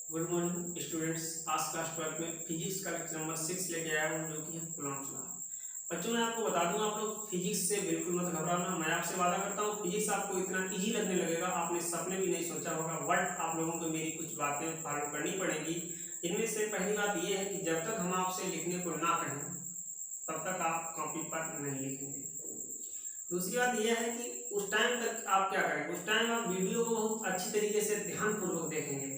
Good morning students. आज class 12 में physics का लेक्चर नंबर 6 लेके आया हूँ, जो कि है कूलॉम्स लॉ। बच्चों, मैं आपको बता दूं, आप लोग फिजिक्स से बिल्कुल मत घबराना। मैं आपसे वादा करता हूँ फिजिक्स आपको इतना इजी लगने लगेगा, आपने सपने भी नहीं सोचा होगा। बट आप लोगों को मेरी कुछ बातें फॉलो करनी पड़ेंगी। इनमें से पहली बात यह है कि जब तक हम आपसे लिखने को ना कहें तब तक आप कॉपी पर नहीं लिखेंगे। दूसरी बात यह है कि उस टाइम तक आप क्या करेंगे, उस टाइम आप वीडियो को बहुत अच्छी तरीके से ध्यानपूर्वक देखेंगे,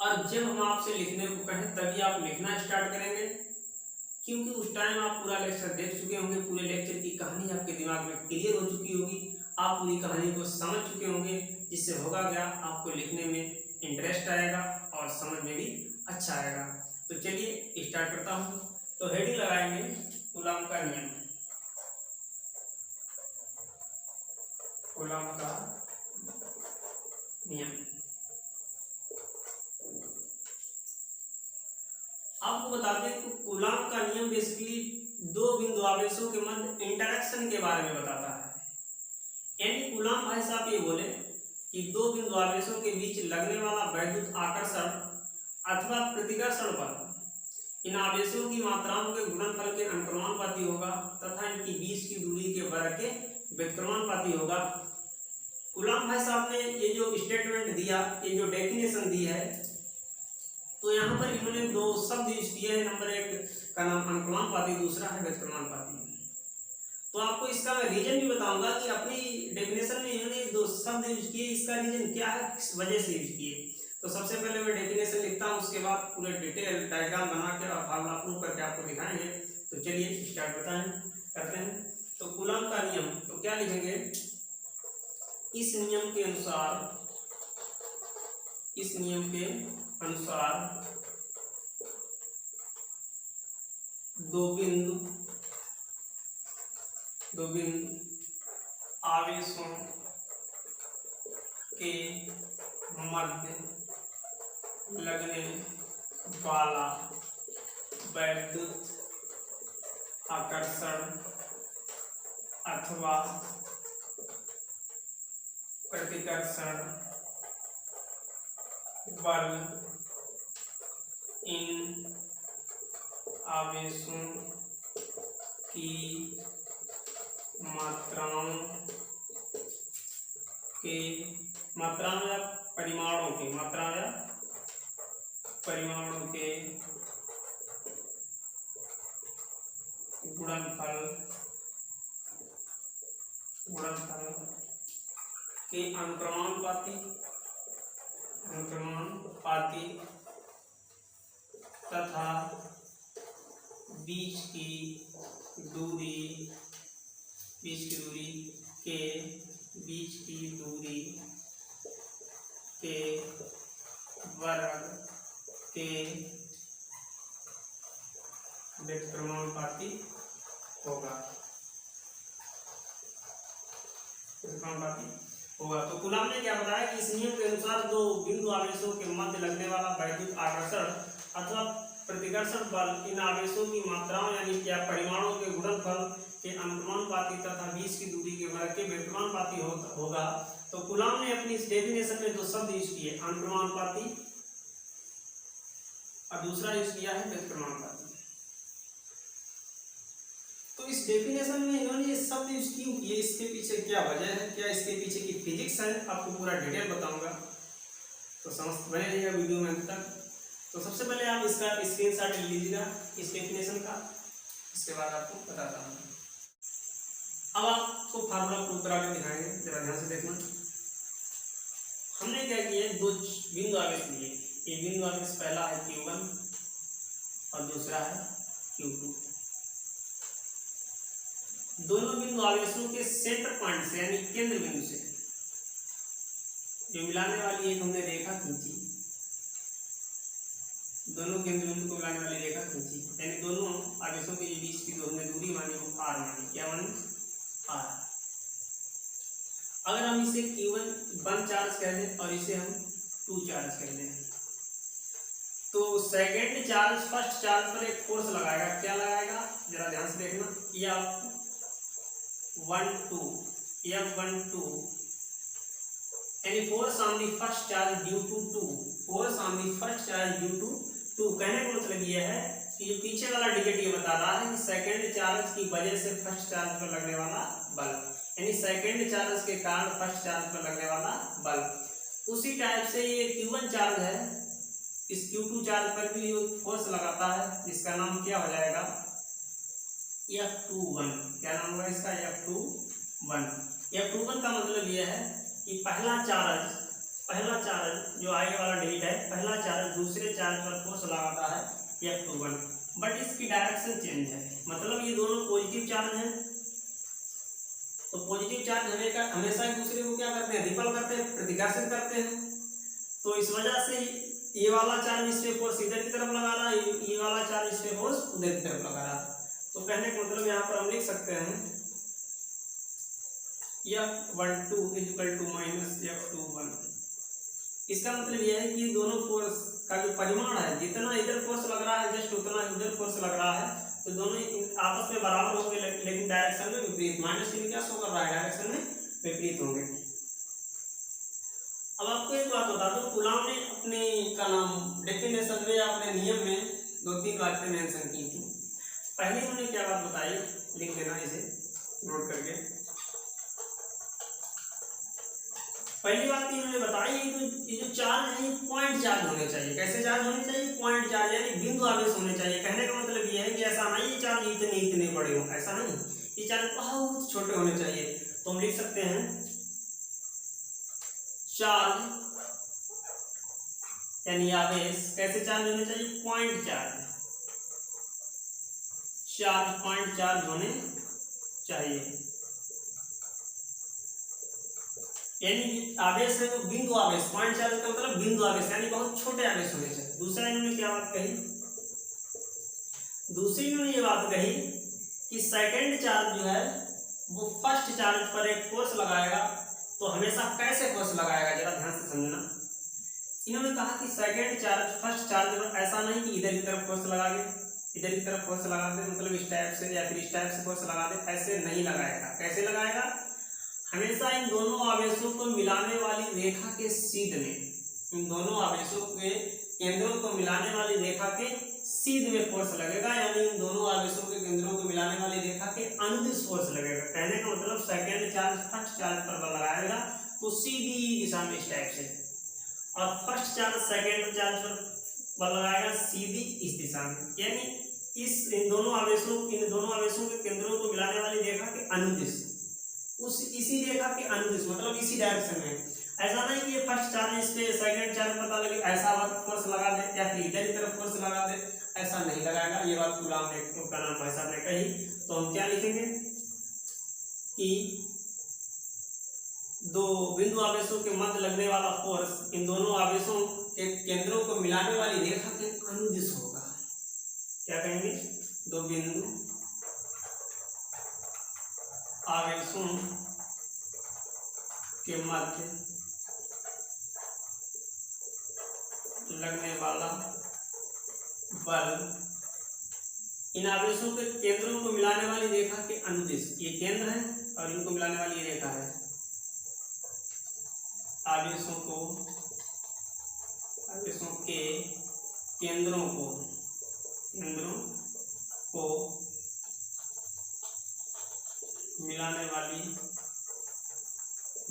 और जब हम आपसे लिखने को कहें तभी आप लिखना स्टार्ट करेंगे, क्योंकि उस टाइम आप पूरा लेक्चर देख चुके होंगे, पूरे लेक्चर की कहानी आपके दिमाग में क्लियर हो चुकी होगी, आप पूरी कहानी को समझ चुके होंगे, जिससे होगा क्या, आपको लिखने में इंटरेस्ट आएगा और समझ में भी अच्छा आएगा। तो चलिए स्टार्ट करता हूँ। तो हेडिंग लगाएंगे कूलॉम का नियम। कूलॉम का नियम आपको बताते हैं कि कूलॉम का नियम बेसिकली दो बिंदु आवेशों के मध्य इंटरेक्शन के बारे में बताता है। यानी कूलॉम भाई साहब ये बोले कि दो बिंदु आवेशों के बीच लगने वाला वैद्युत आकर्षण अथवा प्रतिकर्षण बल इन आवेशों की मात्राओं के गुणनफल के अनुक्रमानुपाती होगा तथा इनकी बीच की दूरी के वर्ग के व्युत्क्रमानुपाती होगा। कूलॉम भाई साहब ने ये जो स्टेटमेंट दिया, ये जो डेफिनेशन दी है, तो यहाँ पर इन्होंने दो शब्द यूज किए हैं। नंबर एक का नाम अनुक्रमानुपाती, दूसरा है व्युत्क्रमानुपाती। तो आपको इसका मैं रीजन भी बताऊंगा कि अपनी डेफिनेशन में इन्होंने दो शब्द यूज किए, इसका रीजन क्या है, किस वजह से यूज किए। तो सबसे पहले मैं डेफिनेशन लिखता हूँ, उसके बाद पूरे डिटेल डायग्राम बना के और फार्मूला प्रूव करके आपको दिखाएंगे। तो चलिए स्टार्ट करते हैं। तो कूलॉम का नियम, तो क्या लिखेंगे, इस नियम के अनुसार दो बिंदु आवेशों के मध्य लगने वाला वैद्युत आकर्षण अथवा प्रतिकर्षण बल इन आवेशों की मात्राओं या परिमाणों के गुणनफल के अनुक्रमानुपाती तथा बीच की दूरी के वर्ग के व्युत्क्रमानुपाती होगा। तो कूलॉम ने क्या बताया कि इस नियम के अनुसार दो बिंदु आवेशों के मध्य लगने वाला वैद्युत आकर्षण अथवा प्रतिकर्षण बल इन आवेशों की मात्राओं यानी क्या परिमाणों के गुणनफल के अनुक्रमानुपाती तथा बीच की दूरी के वर्ग के व्युत्क्रमानुपाती होगा। तो कूलॉम ने अपनी इस डेफिनेशन में दो शब्द यूज किए, अनुक्रमानुपाती और दूसरा यूज किया है व्युत्क्रमानुपाती। तो इस डेफिनेशन में इन्होंने ये शब्द यूज क्यों किए, इसके पीछे क्या वजह है, क्या इसके पीछे की फिजिक्स है, आपको पूरा डिटेल बताऊंगा। तो समझ बने रहिएगा वीडियो में अंत तक। तो सबसे पहले आप इसका स्क्रीनशॉट ले लीजिएगा इस डेफिनेशन का, इसके बाद आपको बताता हूँ। अब आपको फार्मूला प्रूव करा के दिखाएंगे, जरा ध्यान से देखना। हमने क्या किया, दो बिंदु आवेश लिए। ये बिंदु आवेश पहला है Q1 और दूसरा है Q2। दोनों बिंदु आवेशों के सेंटर पॉइंट से यानी केंद्र बिंदु से जो मिलाने वाली एक हमने रेखा खींची, दोनों केंद्र बिंदु को मिलाने वाली रेखा खींची, यानी दोनों आवेशों के बीच की जो हमने दूरी मानी वो r मानी। क्या मानी, r। अगर हम इसे Q1 चार्ज कह दें और इसे हम 2 चार्ज कह दें, तो सेकेंड चार्ज फर्स्ट चार्ज पर एक फोर्स लगाएगा। क्या लगाएगा, जरा ध्यान से देखना। F12 यानी force on the first charge due to two, force on the first charge due to two. कहने का मतलब ये है कि जो पीछे वाला डिजिट ये बता रहा है कि सेकंड चार्ज की वजह से फर्स्ट चार्ज पर लगने वाला बल, यानी सेकंड चार्ज के कारण फर्स्ट चार्ज पर लगने वाला बल। उसी टाइप से ये Q1 चार्ज है, इस Q2 चार्ज पर भी फोर्स लगाता है, जिसका नाम क्या हो जाएगा F21। क्या नाम होगा इसका F21। F21 का मतलब यह है कि पहला चार्ज जो आगे वाला डिजिट है, पहला चार्ज दूसरे चार्ज पर फोर्स लगाता है F21, बट इसकी डायरेक्शन चेंज है। मतलब ये दोनों पॉजिटिव चार्ज हैं, तो पॉजिटिव चार्ज हमेशा एक दूसरे को क्या करते हैं, रिपल करते हैं, प्रतिकर्षित करते हैं। तो इस वजह से ये वाला चार्ज इस पे फोर्स इधर की तरफ लगा रहा है, ये वाला चार्ज इस पे फोर्स उधर की तरफ लगा रहा है। तो कहने का मतलब यहाँ पर हम लिख सकते हैं F12 equal to minus F21। इसका मतलब यह है कि दोनों फोर्स का जो परिमाण है, जितना इधर फोर्स लग रहा है जस्ट उतना उधर फोर्स लग रहा है, तो दोनों आपस में बराबर होंगे, लेकिन डायरेक्शन में विपरीत। माइनस चिन्ह क्या शो कर रहा है, डायरेक्शन में विपरीत होंगे। अब आपको एक बात बता दूं, कूलॉम ने अपने का नाम डेफिनेशन में या अपने नियम में 2-3 बातें मेंशन की थी। पहले उन्होंने क्या बात बताई, लिख देना इसे नोट करके। पहली बात इन्होंने बताई कि ये जो चार्ज है ये पॉइंट चार्ज होने चाहिए। कैसे चार्ज होने चाहिए, पॉइंट चार्ज, यानी बिंदु आवेश होने चाहिए। कहने का मतलब ये है कि ऐसा नहीं ये चार्ज इतने बड़े हो, ऐसा नहीं, ये चार्ज बहुत छोटे होने चाहिए। तो हम लिख सकते हैं चार्ज यानी आवेश कैसे चार्ज होने चाहिए, पॉइंट चार्ज पॉइंट चार्ज होने चाहिए। यानी आवेश है वो बिंदु आवेश, पॉइंट चार्ज का मतलब बिंदु आवेश, यानी बहुत छोटे आवेश होने चाहिए। दूसरा इन्होंने क्या बात कही, दूसरी इन्होंने ये बात कही कि सेकंड चार्ज जो है वो फर्स्ट चार्ज पर एक फोर्स लगाएगा, तो हमेशा कैसे फोर्स लगाएगा, जरा ध्यान से समझना। इन्होंने कहा कि सेकंड चार्ज फर्स्ट चार्ज पर ऐसा नहीं कि इधर की तरफ फोर्स लगा दे, इधर की तरफ फोर्स लगा दे, मतलब इस टाइप से या फिर इस टाइप से फोर्स लगा दे, ऐसे नहीं लगाएगा। कैसे लगाएगा, हमेशा इन दोनों आवेशों को मिलाने वाली रेखा के सीध में, इन दोनों आवेशों के केंद्रों को मिलाने वाली रेखा के सीध में फोर्स लगेगा, यानी इन दोनों आवेशों के केंद्रों को मिलाने वाली रेखा के अनुदिश फोर्स लगेगा। कहने का मतलब सेकंड चार्ज फर्स्ट चार्ज पर बल लगाएगा तो सीधी दिशा में इस टाइप से, और फर्स्ट चार्ज सेकंड चार्ज पर बल लगाएगा सीधी इस दिशा में, यानी इन दोनों आवेशों के केंद्रों को मिलाने वाली रेखा के अनुदिश, इसी रेखा के अनुदिश मतलब इसी डायरेक्शन में। ऐसा नहीं कि ये फर्स्ट चार्ज इस पे सेकंड चार्ज पता लगे ऐसा फोर्स लगा दे या फिर इधर की तरफ फोर्स लगा दे, ऐसा नहीं लगाएगा। ये बात कूलॉम ने का नाम भाई साहब ने कही। तो हम क्या लिखेंगे कि दो बिंदु आवेशों के मध्य लगने वाला फोर्स इन दोनों आवेशों के केंद्रों को मिलाने वाली रेखा के अनुदिश होगा। क्या कहेंगे, दो बिंदु आवेशों के मध्य लगने वाला बल इन आवेशों के केंद्रों को मिलाने वाली रेखा के अनुदिश, ये केंद्र है और इनको मिलाने वाली ये रेखा है। आवेशों के केंद्रों को मिलाने वाली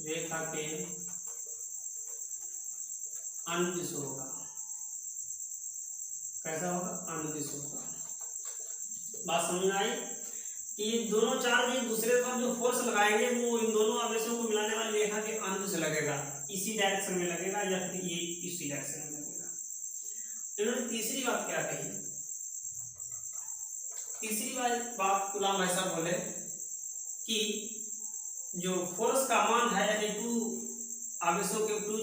रेखा के अनुदिश होगा। कैसा होगा, अनुदिश होगा। बात समझ में आई कि दोनों चार्ज एक दूसरे पर जो फोर्स लगाएंगे वो इन दोनों आवेशों को मिलाने वाली रेखा के अनुदिश लगेगा, इसी डायरेक्शन में लगेगा या फिर ये इसी डायरेक्शन में लगेगा। इन्होंने तीसरी बात क्या कही, तीसरी बात कूलॉम भाई साहब बोले कि जो फोर्स का मान है, यानी टू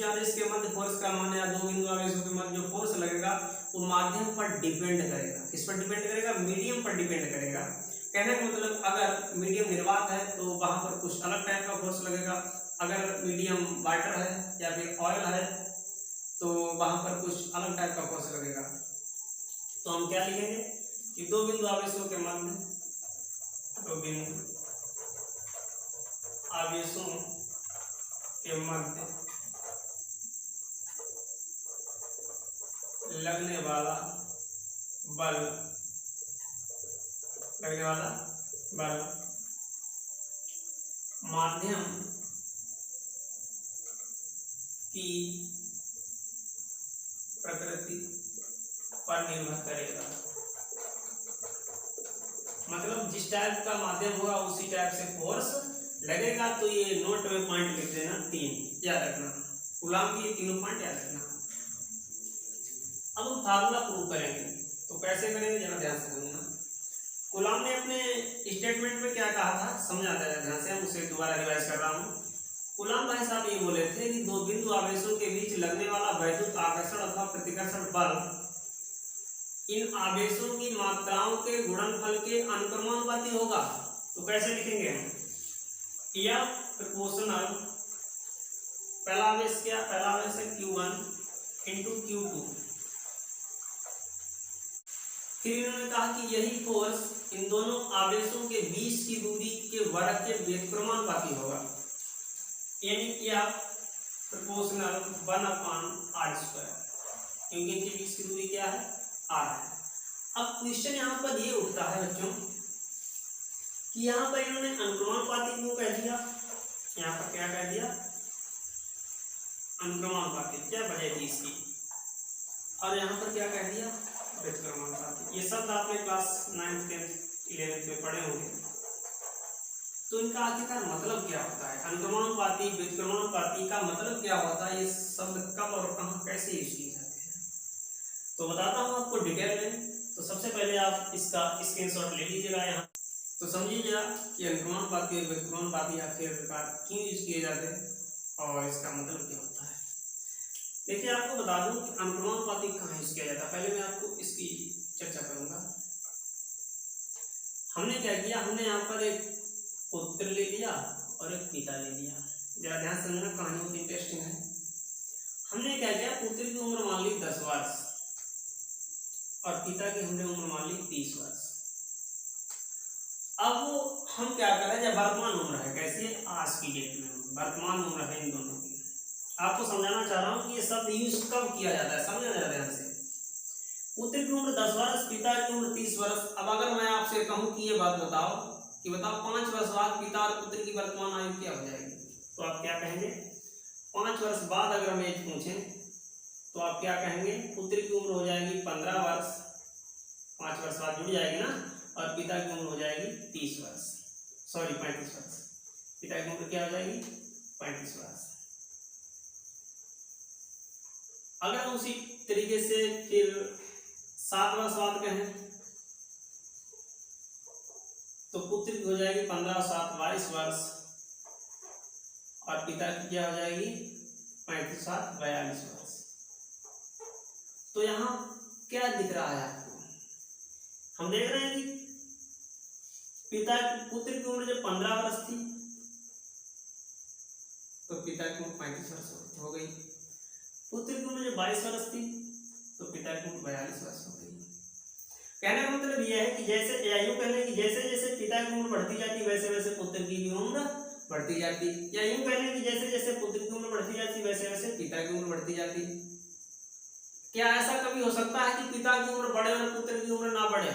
चार्जेस के मध्य फोर्स का मान है, या दो बिंदु आवेशों के मध्य जो फोर्स लगेगा वो माध्यम पर डिपेंड करेगा। किस पर डिपेंड करेगा, मीडियम पर डिपेंड करेगा। कहने का मतलब अगर मीडियम निर्वात है तो वहां पर कुछ अलग टाइप का फोर्स लगेगा, अगर मीडियम वाटर है या फिर ऑयल है तो वहां पर कुछ अलग टाइप का फोर्स लगेगा। तो हम क्या लिखेंगे कि दो बिंदु आवेशों के मध्य, दो बिंदु आवेशों के मध्य लगने वाला बल, लगने वाला बल माध्यम की प्रकृति पर निर्भर करेगा। मतलब जिस टाइप का माध्यम होगा उसी टाइप से फोर्स लगेगा। तो ये नोट में पॉइंट लिख देना, 3 याद रखना, कूलाम की ये तीनों पॉइंट याद रखना। अब हम फार्मूला प्रूव करेंगे, तो कैसे करेंगे जरा ध्यान से समझना। कूलाम ने अपने स्टेटमेंट में क्या कहा था समझा था ध्यान से, हम उसे दोबारा रिवाइज कर रहा हूँ। कूलाम भाई साहब ये बोले थे कि दो बिंदु आवेशों के बीच लगने वाला वैद्युत आकर्षण अथवा प्रतिकर्षण बल इन आवेशों की मात्राओं के गुणनफल के अनुक्रमानुपाती होगा। तो कैसे लिखेंगे हम, या प्रोपोर्शनल, पहला आवेश क्या, पहला आवेश है Q1 इंटू Q2। फिर इन्होंने कहा कि यही फोर्स इन दोनों आवेशों के बीच की दूरी के वर्ग के व्युत्क्रमानुपाती होगा, यानी कि आप प्रोपोर्शनल 1/r², क्योंकि इनके बीच की दूरी क्या है, r है। अब क्वेश्चन यहाँ पर ये उठता है बच्चों कि यहाँ पर इन्होंने अनुक्रमानुपाती क्यों कह दिया, यहाँ पर क्या कह दिया, अनुक्रमानुपाती, क्या वजह थी इसकी, और यहाँ पर क्या कह दिया, व्युत्क्रमानुपाती। ये शब्द आपने क्लास 9th 10th 11th में पढ़े होंगे। तो इनका आखिरकार मतलब क्या होता है, अनुक्रमानुपाती व्युत्क्रमानुपाती का मतलब क्या होता है, ये शब्द कब और कहाँ कैसे यूज किए जाते हैं, तो बताता हूँ आपको डिटेल में। तो सबसे पहले आप इसका स्क्रीनशॉट ले लीजिएगा यहाँ, तो समझिएगा कि अनुक्रमानुपाती और व्युत्क्रमानुपाती आखिरकार क्यों यूज किए जाते हैं और इसका मतलब क्या होता है। देखिए आपको बता दूं कि अनुक्रमानुपाती कहाँ यूज किया जाता है, पहले मैं आपको इसकी चर्चा करूंगा। हमने क्या किया, हमने यहाँ पर एक पुत्र ले लिया और एक पिता ले लिया। जरा ध्यान से समझना, कहानी बहुत इंटरेस्टिंग है। हमने क्या किया, पुत्र की उम्र मान ली 10 वर्ष और पिता की हमने उम्र मान ली 30 वर्ष। अब हम क्या कर रहे हैं, जब वर्तमान उम्र है, कैसी है, आज की डेट में वर्तमान उम्र है इन दोनों की। आपको समझाना चाह रहा हूँ कि ये शब्द यूज कब किया जाता है, समझना जरा ध्यान से। पुत्र की उम्र 10 वर्ष, पिता की उम्र 30 वर्ष। अब अगर मैं आपसे कहूँ कि ये बात बताओ कि बताओ 5 वर्ष बाद पिता और पुत्र की वर्तमान आयु क्या हो जाएगी, तो आप क्या कहेंगे। 5 वर्ष बाद अगर हम एज पूछें तो आप क्या कहेंगे, पुत्र की उम्र हो जाएगी 15 वर्ष, 5 वर्ष बाद जुड़ जाएगी ना, और पिता की उम्र हो जाएगी 30 वर्ष, सॉरी 35 वर्ष। पिता की उम्र क्या हो जाएगी, 35 वर्ष। अगर उसी तरीके से फिर 7 वर्ष बाद कहें तो पुत्र की हो जाएगी 15 7 22 वर्ष, और पिता की क्या हो जाएगी 35 7 42 वर्ष। तो यहाँ क्या दिख रहा है आपको, हम देख रहे हैं कि पुत्र की उम्र जब 15 वर्ष थी तो पिता की उम्र 35 वर्ष हो गई। पुत्र की उम्र जब 22 वर्ष थी तो पिता की उम्र 42 वर्ष हो गई। कहने का मतलब यह है कि जैसे यूं कहने कि जैसे जैसे पिता की उम्र बढ़ती जाती वैसे वैसे पुत्र की भी उम्र बढ़ती जाती, या यूं कहने कि जैसे जैसे पुत्र की उम्र बढ़ती जाती वैसे वैसे पिता की उम्र बढ़ती जाती। क्या ऐसा कभी हो सकता है कि पिता की उम्र बढ़े और पुत्र की उम्र ना बढ़े।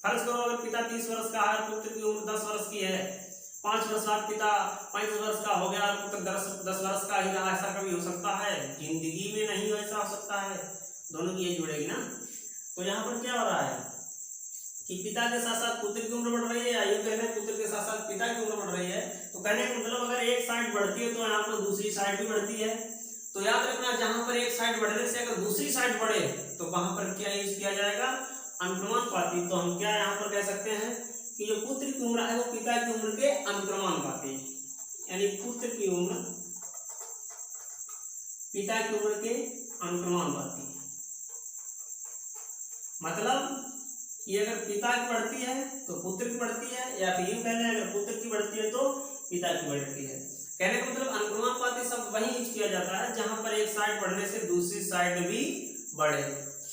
फर्ज करो अगर पिता 30 वर्ष का है, पुत्र की उम्र 10 वर्ष की है, 5 वर्ष बाद पिता 35 वर्ष का हो गया और पुत्र 10 वर्ष का ही रहा, ऐसा कभी हो सकता है? जिंदगी में नहीं ऐसा हो सकता है, दोनों की एज जुड़ेगी ना। तो यहाँ पर क्या हो रहा है कि पिता के साथ साथ पुत्र की उम्र बढ़ रही है, या यूं कहते हैं पुत्र के साथ साथ पिता की उम्र बढ़ रही है। तो कहने का मतलब अगर एक साइड बढ़ती है तो यहाँ पर दूसरी साइड भी बढ़ती है। तो याद रखना, जहां पर एक साइड बढ़ने से अगर दूसरी साइड बढ़े तो वहां पर क्या यूज किया जाएगा, अनुक्रमानुपाती। तो हम क्या यहाँ पर कह सकते हैं कि जो पुत्र की उम्र है वो पिता की उम्र के अनुक्रमानुपाती, यानी पुत्र की उम्र पिता की उम्र के अनुक्रमानुपाती। मतलब कि अगर पिता की बढ़ती है तो पुत्र की बढ़ती है, या फिर यूं कहने अगर पुत्र की बढ़ती है तो पिता की बढ़ती है। कहने का मतलब अनुक्रमानुपाती शब्द वही यूज किया जाता है जहां पर एक साइड बढ़ने से दूसरी साइड भी बढ़े।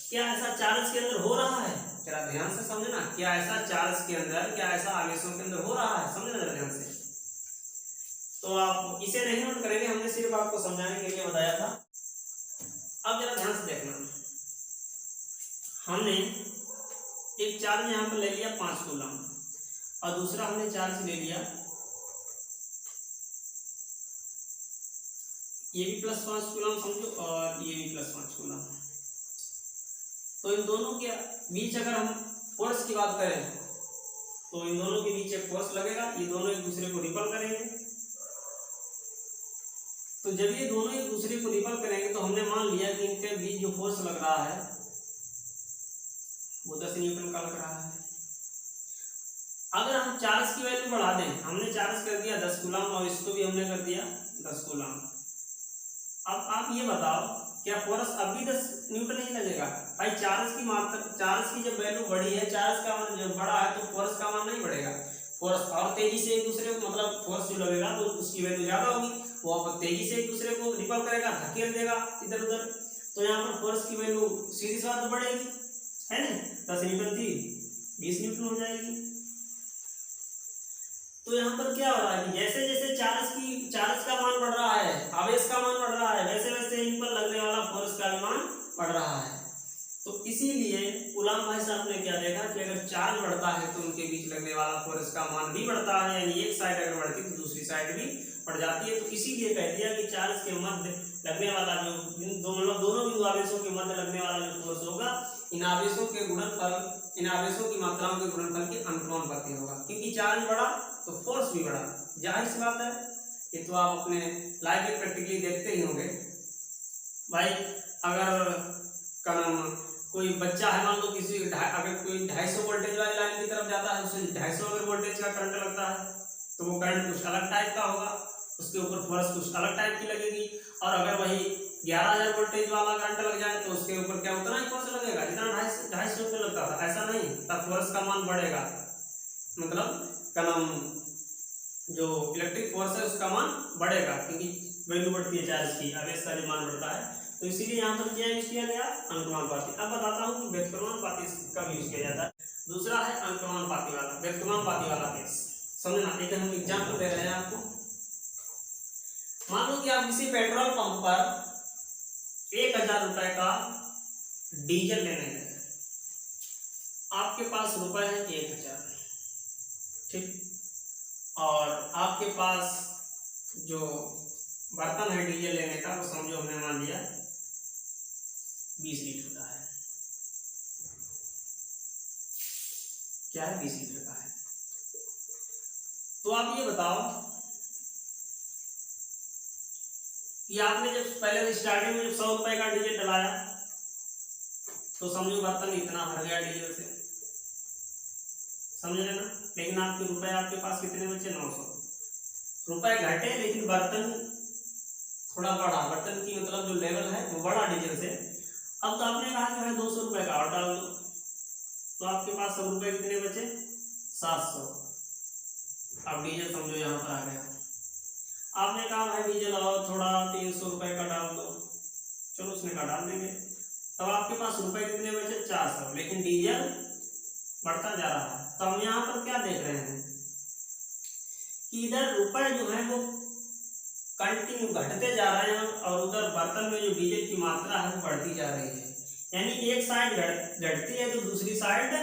क्या ऐसा चार्ज के अंदर हो रहा है, जरा ध्यान से समझना। क्या ऐसा चार्ज के अंदर, क्या ऐसा आवेशों के अंदर हो रहा है, समझना जरा ध्यान से। तो आप इसे नहीं नोट करेंगे, हमने सिर्फ आपको समझाने के लिए बताया था। अब जरा ध्यान से देखना, हमने एक चार्ज यहाँ पर ले लिया 5 कूलम और दूसरा हमने चार्ज ले लिया ये भी +5 कूलम समझो और ये भी +5 कूलम। तो इन दोनों के बीच अगर हम फोर्स की बात करें तो इन दोनों के बीच एक फोर्स लगेगा, ये दोनों एक दूसरे को रिपल करेंगे। तो जब ये दोनों एक दूसरे को रिपल करेंगे तो हमने मान लिया कि इनके बीच जो फोर्स लग रहा है वो 10 न्यूटन का लग रहा है। अगर हम चार्ज की वैल्यू बढ़ा दें, हमने चार्ज कर दिया 10 कूलम और इसको भी हमने कर दिया 10 कूलम। अब आप ये बताओ क्या फोर्स अब भी 10 न्यूटन नहीं लगेगा? भाई चार्ज की मात्रा, चार्ज की जब वैल्यू बढ़ी है, चार्ज का मान जब बढ़ा है तो फोर्स का मान नहीं बढ़ेगा। फोर्स और तेजी से एक दूसरे को मतलब फोर्स जो लगेगा तो उसकी वैल्यू ज्यादा होगी, वो अब तेजी से एक दूसरे को रिपल करेगा, धकेल देगा इधर उधर। तो यहाँ पर फोर्स की वैल्यू सीधी सी बात बढ़ेगी, है ना? 10 न्यूटन थी 20 न्यूटन हो जाएगी। तो यहाँ पर क्या हो रहा है कि जैसे जैसे चार्ज का मान बढ़ रहा है, आवेश का मान बढ़ रहा है, वैसे वैसे इन पर लगने वाला फोर्स का मान बढ़ रहा है। तो इसीलिए कूलम भाई साहब ने क्या देखा कि अगर चार्ज बढ़ता है तो उनके बीच लगने वाला फोर्स का मान भी बढ़ता है, यानी एक साइड अगर बढ़ती तो दूसरी साइड भी बढ़ जाती है। तो इसीलिए कह दिया कि चार्ज के मध्य लगने वाला जो दोनों बिंदु आवेशों के मध्य लगने वाला जो फोर्स होगा इन आवेशों के गुणनफल, इन आवेशों की मात्राओं के गुणनफल के अनुपाती होगा। क्योंकि चार्ज बढ़ा तो फोर्स भी बढ़ा, जाहिर सी बात है। ये तो आप अपने लाइफ में प्रैक्टिकली देखते ही होंगे। भाई अगर कोई बच्चा है, मान लो किसी अगर कोई 250 वोल्टेज वाली लाइन की तरफ जाता है, उसे 250 अगर वोल्टेज का करंट लगता है तो वो करंट कुछ अलग टाइप का होगा, उसके ऊपर फोर्स कुछ अलग टाइप की लगेगी। और अगर वही 11,000 वोल्टेज वाला करंट लग जाए तो उसके ऊपर क्या उतना ही फोर्स लगेगा जितना 250 पे लगता था, ऐसा नहीं। तब फोर्स का मान बढ़ेगा, मतलब जो इलेक्ट्रिक फोर्स है उसका मान बढ़ेगा, क्योंकि वैल्यू बढ़ती है चार्ज की, आवेश का जो मान बढ़ता है। तो इसीलिए यहाँ पर क्या यूज किया गया? अनुक्रमानुपाती। अब बताता हूँ कि व्युत्क्रमानुपाती कब यूज किया जाता है। दूसरा है अनुक्रमानुपाती वाला, व्युत्क्रमानुपाती वाला केस। समझना, एक हम एग्जाम्पल दे रहे हैं आपको। मान लो कि आप किसी पेट्रोल पंप पर 1000 रुपए का डीजल लेने गए, आपके पास रुपए है 1000, ठीक, और आपके पास जो बर्तन है डीजल लेने का वो समझो हमने मान लिया 20 लीटर का है। क्या है? 20 लीटर का है। तो आप ये बताओ कि आपने जब पहले स्टार्टिंग में जब 100 रुपए का डीजल डलाया तो समझो बर्तन इतना भर गया डीजल से, समझ रहे ना? लेकिन आपके रुपए आपके पास कितने बचे? 900 रुपए घटे, लेकिन बर्तन थोड़ा बढ़ा, बर्तन की मतलब जो लेवल है वो बढ़ा डीजल से। अब तो आपने कहा कि भाई 200 रुपए का और डाल दो, तो आपके पास सब रुपए कितने बचे? 700। अब डीजल समझो यहाँ पर आ गया। आपने कहा भाई डीजल और थोड़ा 300 रुपए का डाल दो, चलो उसने कहा डाल देंगे। तब आपके पास रुपए कितने बचे? 400, लेकिन डीजल बढ़ता जा रहा है। तो हम यहाँ पर क्या देख रहे हैं कि इधर रुपए जो है वो कंटिन्यू घटते जा रहे हैं और उधर बर्तन में जो डीजल की मात्रा है वो बढ़ती जा रही है। यानी एक साइड घटती है तो दूसरी साइड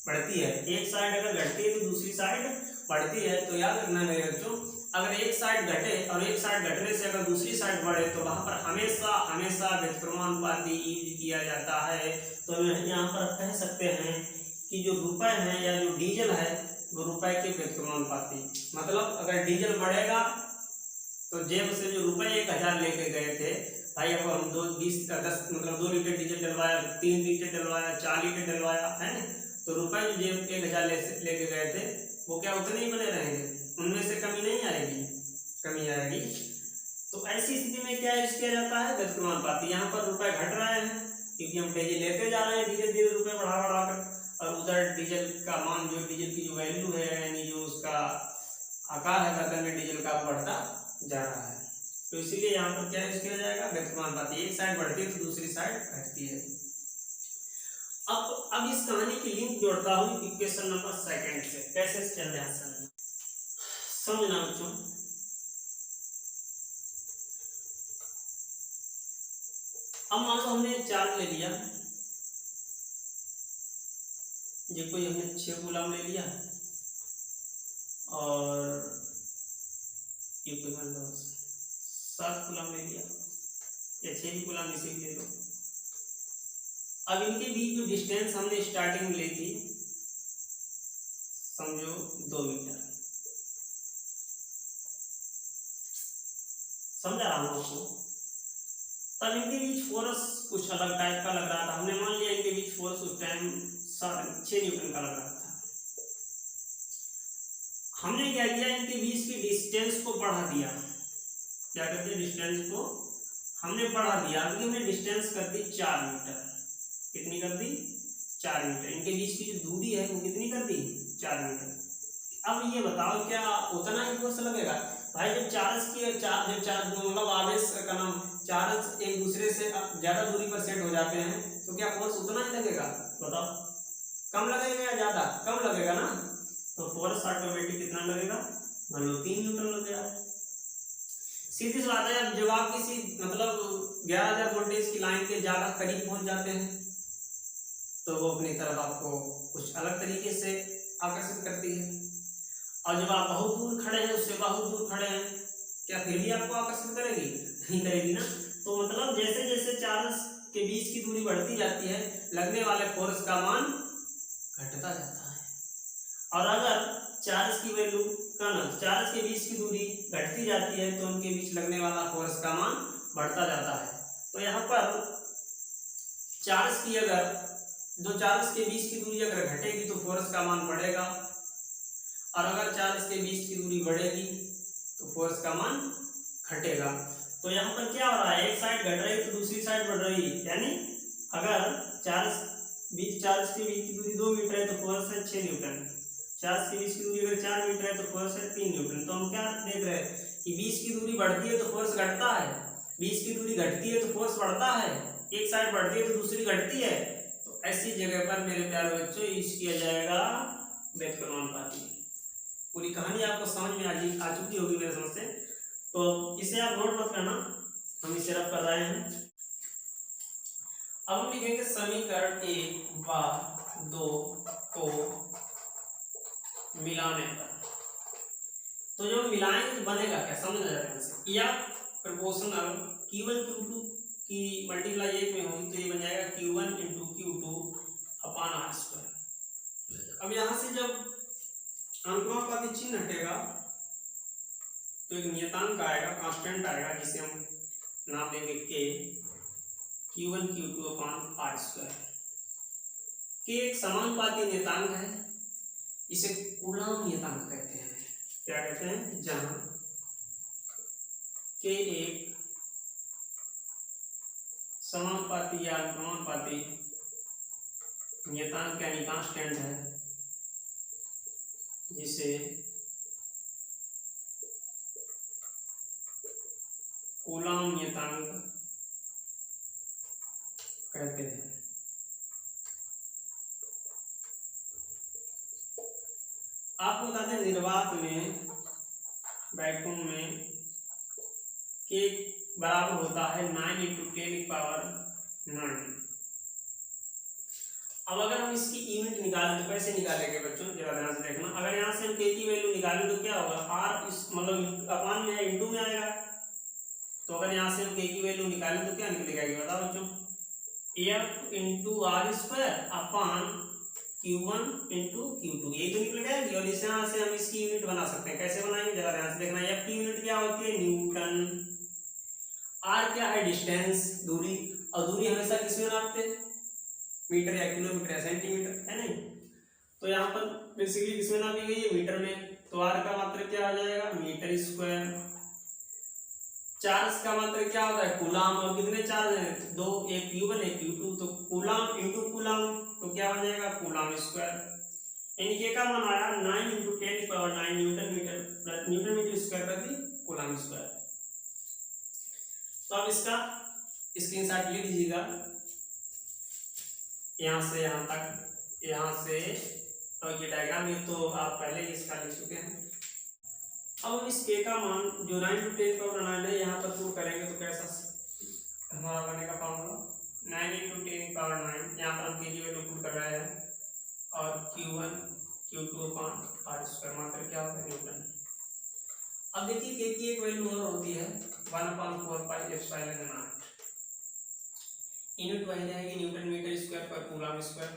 बढ़ती है, एक साइड अगर घटती है तो दूसरी साइड बढ़ती है। तो याद रखना मेरे बच्चों, अगर एक साइड घटे और एक साइड घटने से अगर दूसरी साइड बढ़े तो वहां पर हमेशा हमेशा व्युत्क्रमानुपाती यूज किया जाता है। तो यहाँ पर कह सकते हैं कि जो रुपए है या जो डीजल है वो रुपए के व्युत्क्रमानुपाती, मतलब अगर डीजल बढ़ेगा तो जेब से जो रुपए 1000 लेके गए थे भाई, अब हम 10 मतलब 2 लीटर डीजल डलवाया, 3 लीटर डलवाया, 4 लीटर डलवाया, है ना? तो रुपए जो जेब 1000 लेके गए थे वो क्या उतने ही बने रहेंगे, उनमें से कमी नहीं आएगी, कमी आएगी। तो ऐसी स्थिति में क्या यूज किया जाता है? व्युत्क्रमानुपाती। यहाँ पर रुपए घट रहे हैं क्योंकि हम डीजल लेते जा रहे हैं धीरे धीरे रुपए बढ़ा बढ़ाकर, और उधर डीजल का मान जो डीजल की जो वैल्यू है यानी जो उसका आकार है बर्तन में डीजल का बढ़ता जा रहा है। तो इसीलिए यहाँ पर क्या यूज किया जाएगा? व्युत्क्रमानुपाती। एक साइड बढ़ती है तो दूसरी साइड घटती है। अब इस कहानी की लिंक जोड़ता हूँ इक्वेशन नंबर 2 से। कैसे चल रहा है समझना बच्चों। अब मान लो हमने चार्ज ले लिया ये कोई हमने 6 कूलम ले लिया और ये कोई मान लो 7 कूलम ले लिया या 6 कूलम इसे भी ले लो। अब इनके बीच जो डिस्टेंस हमने स्टार्टिंग में ली थी समझो 2 मीटर, समझा रहा हूँ आपको। तब इनके बीच फोर्स कुछ अलग टाइप का लग रहा था। हमने मान लिया इनके बीच फोर्स उस टाइम 6 न्यूटन का लग रहा था। हमने क्या किया, इनके बीच की डिस्टेंस को बढ़ा दिया। क्या करते हैं, डिस्टेंस को हमने बढ़ा दिया। अभी हमने डिस्टेंस कर दी 4 मीटर। कितनी कर दी, 4 मीटर। इनके बीच की जो दूरी है वो कितनी कर दी, 4 मीटर। अब ये बताओ क्या उतना ही फोर्स लगेगा भाई? जब मतलब आवेश का नाम चार्ज एक दूसरे से ज्यादा दूरी पर सेट हो जाते हैं तो क्या फोर्स उतना ही लगेगा? बताओ, कम लगेगा या ज्यादा? कम लगेगा ना। तो फोर्स ऑटोमेटिक कितना लगेगा, मान लो 3 न्यूटन लग गया। सीधी सी बात है, जब आप किसी मतलब 11,000 वोल्टेज की लाइन के ज्यादा करीब पहुंच जाते हैं तो वो अपनी तरफ आपको कुछ अलग तरीके से आकर्षित करती है, और जब आप बहुत दूर खड़े हैं, उससे बहुत दूर खड़े हैं, क्या फिर भी आपको आकर्षित करेगी? नहीं करेगी ना। तो मतलब जैसे जैसे चार्ज के बीच की दूरी बढ़ती जाती है, लगने वाले फोर्स का मान घटता जाता है। और अगर चार्ज की वैल्यू चार्ज के बीच की दूरी घटती जाती है तो उनके बीच लगने वाला फोर्स का मान बढ़ता जाता है। तो यहाँ पर चार्ज की चार्ज के बीच की दूरी अगर घटेगी तो फोर्स का मान बढ़ेगा, और अगर चार्ज के बीच की दूरी बढ़ेगी तो फोर्स का मान घटेगा। तो यहाँ पर क्या हो रहा है, एक साइड घट रही है तो दूसरी साइड बढ़ रही है। यानी अगर चार्ज के बीच की दूरी 2 मीटर है तो फोर्स है 6 न्यूटन। चार्ज के बीच की दूरी अगर 4 मीटर है तो फोर्स है 3 न्यूटन। तो हम क्या देख रहे हैं कि बीच की दूरी बढ़ती है तो फोर्स घटता है, बीच की दूरी घटती है तो फोर्स बढ़ता है, एक साइड बढ़ती है तो दूसरी घटती है। तो ऐसी जगह पर मेरे प्यारे बच्चों यूज किया जाएगा व्युत्क्रमानुपाती। पूरी कहानी आपको समझ में आ चुकी होगी मेरे समझ से, तो इसे आप नोट मत करना, हम इसे रब कर रहे हैं। अब हम लिखेंगे समीकरण 1 व 2 को मिलाने पर। तो जो मिलाएंगे तो बनेगा क्या, समझ आ जाएगा। या प्रोपोर्शनल Q1 Q2 की मल्टीप्लाई 1 में होगी तो ये बन जाएगा Q1 × Q2 अपॉन R²। अब यहाँ से जब अनुपात चिन्ह हटेगा तो एक नियतांक आएगा, कांस्टेंट आएगा, जिसे हम नाम देंगे K। Q1 Q2 upon R²। K एक समानुपाती नियतांक है, इसे कूलॉम नियतांक कहते हैं। क्या कहते हैं, जहां K एक समानुपाती या अनुपाती नियतांक यानी कांस्टेंट है, जिसे कूलॉम नियतांक कहते हैं। आपको बता दें निर्वात में वैक्यूम में K बराबर होता है 9 × 10⁹। अब अगर हम इसकी यूनिट निकालें तो कैसे निकालेंगे बच्चों, जरा ध्यान से देखना। अगर यहाँ से हम K की वैल्यू निकालें तो क्या होगा, R इस मतलब अपान में है, इंटू में आएगा। तो अगर यहाँ से हम K की वैल्यू निकालें तो क्या निकलेगा, ये बताओ बच्चों, F × R² upon Q1 × Q2, यही तो निकल जाएगी। और इस यहाँ से हम इसकी यूनिट बना सकते हैं। कैसे बनाएंगे, जरा ध्यान से देखना। F की यूनिट क्या होती है, न्यूटन। R क्या है, डिस्टेंस, दूरी, और दूरी हमेशा किसमें नापते हैं, मीटर या किलोमीटर या सेंटीमीटर, है नहीं। तो यहाँ पर बेसिकली किसमें नापी गई है, मीटर में। तो R का मात्रक क्या हो जाएगा, मीटर²। चार्ज का मात्रक क्या होता है, कूलॉम। और कितने चार्ज हैं, 2, एक Q1 एक Q2, तो कूलॉम इंटू कूलॉम तो क्या हो जाएगा, कूलॉम²। यानी K का मान आया 9 × 10⁹ न्यूटन मीटर प्रति कूलॉम²। तो अब इसका स्क्रीनशॉट ले लीजिएगा, यहाँ से यहाँ तक, यहाँ से और ये डायग्राम ये तो आप पहले ही इसका लिख चुके हैं। अब हम इस K का मान जो 9 × 10⁹ है यहाँ पर पुट करेंगे तो कैसा हमारा बनेगा फॉर्मूला, 9 × 10⁹। यहाँ पर हम K की वैल्यू पुट कर रहे हैं और Q1 Q2 upon R square मात्र क्या होता है न्यूटन। अब देखिए के की एक वैल्यू और होती है 1/4 पाई एप्सिलॉन नॉट, यूनिट वही रहेगी न्यूटन मीटर स्क्वायर पर कूलम स्क्वायर,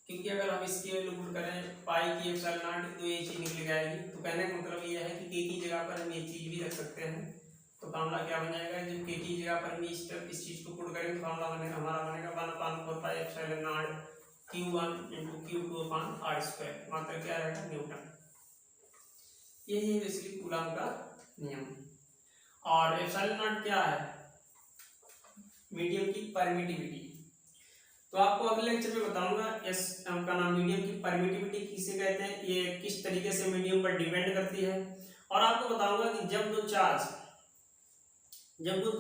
क्योंकि अगर हम इसकी वैल्यू पुट करें पाई की एप्सिलॉन नॉट तो ये चीज निकल जाएगी। तो कहने का मतलब ये है कि के की जगह पर हम ये चीज भी रख सकते हैं। तो फॉर्मूला क्या बन जाएगा, जब के की जगह पर हम इस चीज को पुट करेंगे तो फॉर्मूला हमारा बनेगा 1/4 pi epsilon naught Q1 × Q2 upon R square मात्र क्या रहेगा न्यूटन। यही है बेसिकली कूलम का नियम। और एप्सिलॉन नॉट क्या है, मीडियम की परमिटिविटी। तो आपको अगले लेक्चर में बताऊंगा इस का नाम मीडियम की परमिटिविटी किसे कहते हैं, ये किस तरीके से मीडियम पर डिपेंड करती है। और आपको बताऊंगा कि जब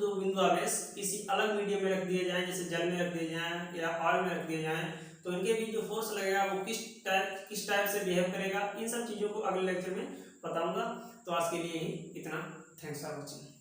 दो बिंदु आवेश किसी अलग मीडियम में रख दिए जाएं, जैसे जल में रख दिए जाएं या ऑयल में रख दिए जाएं, तो इनके बीच जो फोर्स लगेगा वो किस टाइप से बिहेव करेगा, इन सब चीजों को अगले लेक्चर में बताऊंगा। तो आज के लिए ही इतना। Thanks for watching.